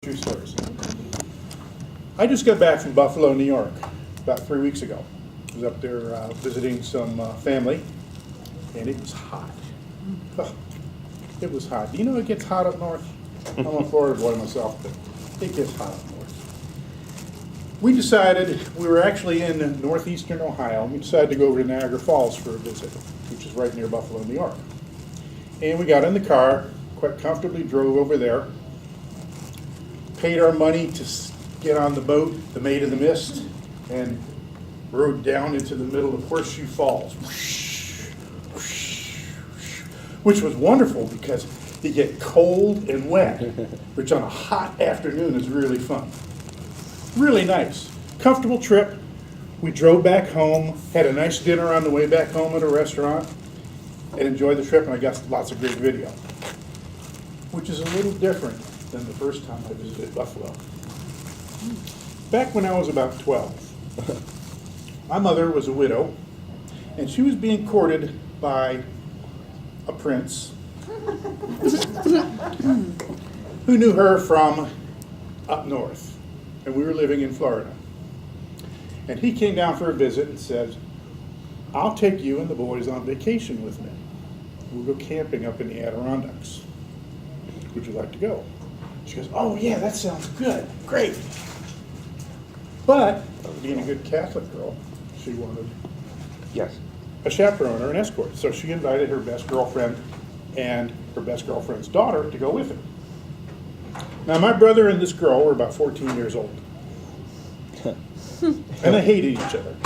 True stories. I just got back from Buffalo, New York, about 3 weeks ago. I was up there visiting some family, and it was hot. Oh, it was hot. Do you know it gets hot up north? I'm a Florida boy myself, but it gets hot up north. We decided, we were actually in northeastern Ohio, and we decided to go over to Niagara Falls for a visit, which is right near Buffalo, New York. And we got in the car, quite comfortably drove over there, paid our money to get on the boat, the Maid of the Mist, and rode down into the middle of Horseshoe Falls, which was wonderful because you get cold and wet, which on a hot afternoon is really fun. Really nice. Comfortable trip. We drove back home, had a nice dinner on the way back home at a restaurant, and enjoyed the trip, and I got lots of great video, which is a little different than the first time I visited Buffalo. Back when I was about 12, my mother was a widow, and she was being courted by a prince who knew her from up north, and we were living in Florida. And he came down for a visit and said, "I'll take you and the boys on vacation with me. We'll go camping up in the Adirondacks. Would you like to go?" She goes, "Oh yeah, that sounds good, great." But, being a good Catholic girl, she wanted a chaperone or an escort. So she invited her best girlfriend and her best girlfriend's daughter to go with her. Now my brother and this girl were about 14 years old. And they hated each other.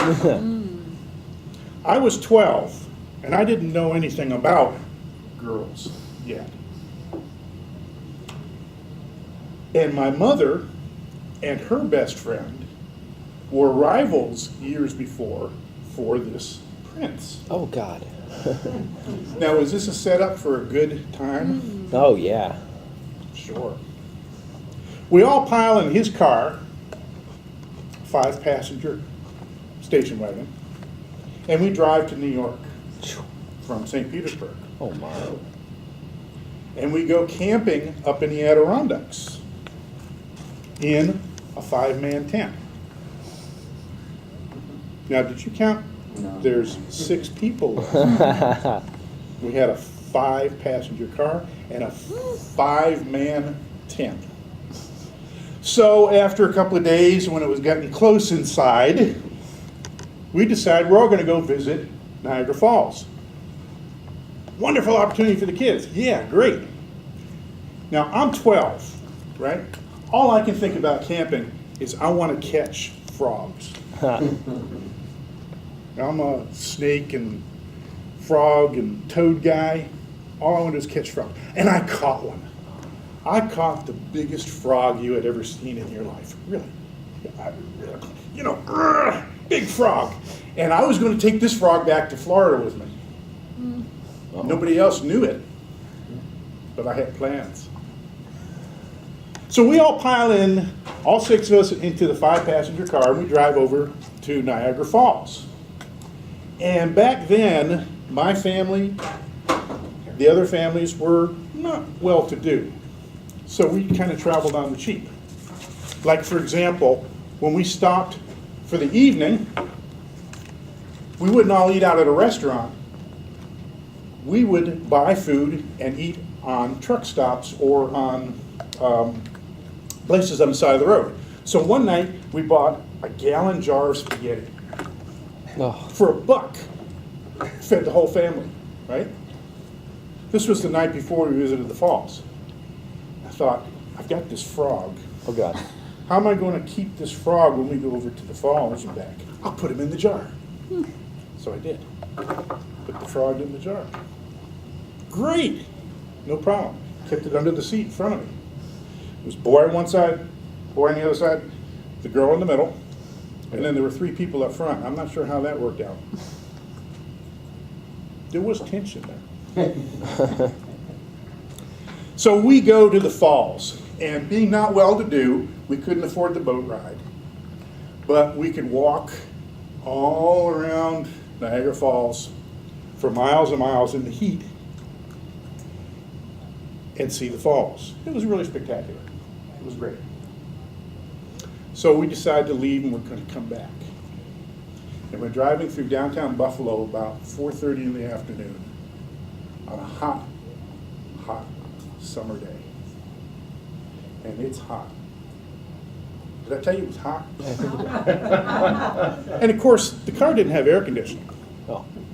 I was 12, and I didn't know anything about girls yet. And my mother and her best friend were rivals years before for this prince. Oh, God. Now, was this a setup for a good time? Oh, yeah. Sure. We all pile in his car, 5-passenger station wagon, and we drive to New York from St. Petersburg. Oh, my. And we go camping up in the Adirondacks in a 5-man tent. Now, did you count? No. There's 6 people. We had a 5-passenger car and a 5-man tent. So after a couple of days, when it was getting close inside, we decided we're all going to go visit Niagara Falls. Wonderful opportunity for the kids. Yeah, great. Now, I'm 12, right? All I can think about camping is I want to catch frogs. I'm a snake and frog and toad guy. All I want to do is catch frogs. And I caught one. I caught the biggest frog you had ever seen in your life. Really. You know, big frog. And I was going to take this frog back to Florida with me. Nobody else knew it, but I had plans. So we all pile in, all 6 of us, into the 5-passenger car, and we drive over to Niagara Falls. And back then, my family, the other families were not well-to-do. So we kind of traveled on the cheap. Like, for example, when we stopped for the evening, we wouldn't all eat out at a restaurant. We would buy food and eat on truck stops or on places on the side of the road. So one night, we bought a gallon jar of spaghetti for $1. Fed the whole family, right? This was the night before we visited the falls. I thought, I've got this frog. Oh, God. How am I going to keep this frog when we go over to the falls and back? I'll put him in the jar. So I did. Put the frog in the jar. Great. No problem. Kept it under the seat in front of me. It was boy on one side, boy on the other side, the girl in the middle, and then there were 3 people up front. I'm not sure how that worked out. There was tension there. So we go to the falls, and being not well-to-do, we couldn't afford the boat ride. But we could walk all around Niagara Falls for miles and miles in the heat and see the falls. It was really spectacular. It was great. So we decided to leave and we're going to come back. And we're driving through downtown Buffalo about 4:30 in the afternoon on a hot, hot summer day. And it's hot. Did I tell you it was hot? And of course, the car didn't have air conditioning,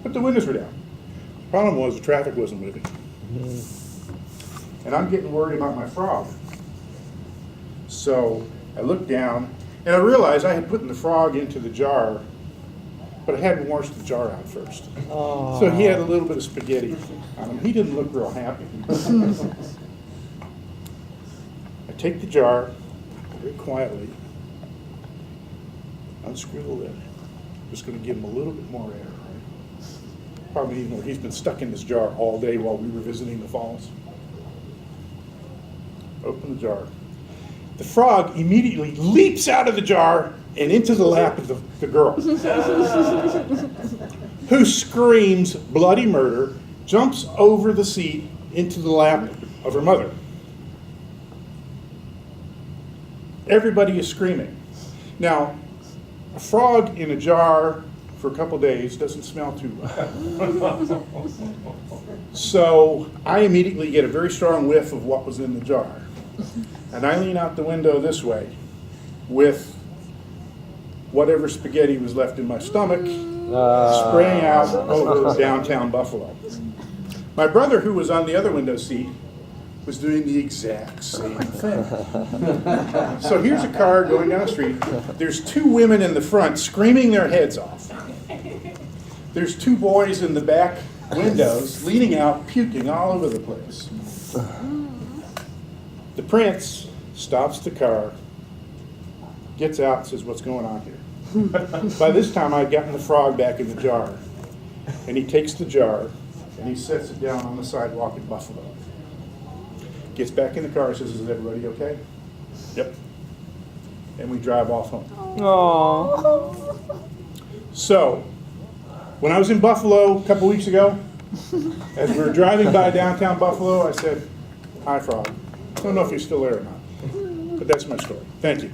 but the windows were down. The problem was the traffic wasn't moving. And I'm getting worried about my frog. So I looked down and I realized I had put the frog into the jar, but I hadn't washed the jar out first. Oh. So he had a little bit of spaghetti on him. He didn't look real happy. I take the jar very quietly, unscrew the lid. Just going to give him a little bit more air. Right? Probably even more. He's been stuck in this jar all day while we were visiting the falls. Open the jar. The frog immediately leaps out of the jar and into the lap of the girl, who screams bloody murder, jumps over the seat into the lap of her mother. Everybody is screaming. Now, a frog in a jar for a couple days doesn't smell too well. So I immediately get a very strong whiff of what was in the jar. And I lean out the window this way with whatever spaghetti was left in my stomach spraying out over downtown Buffalo. My brother, who was on the other window seat, was doing the exact same thing. So here's a car going down the street. There's two women in the front screaming their heads off. There's two boys in the back windows leaning out, puking all over the place. The prince stops the car, gets out, and says, "What's going on here?" By this time, I'd gotten the frog back in the jar. And he takes the jar, and he sets it down on the sidewalk in Buffalo. Gets back in the car and says, "Is everybody okay?" "Yep." And we drive off home. Aww. So, when I was in Buffalo a couple weeks ago, as we were driving by downtown Buffalo, I said, "Hi, frog." I don't know if you're still there or not, but that's my story. Thank you.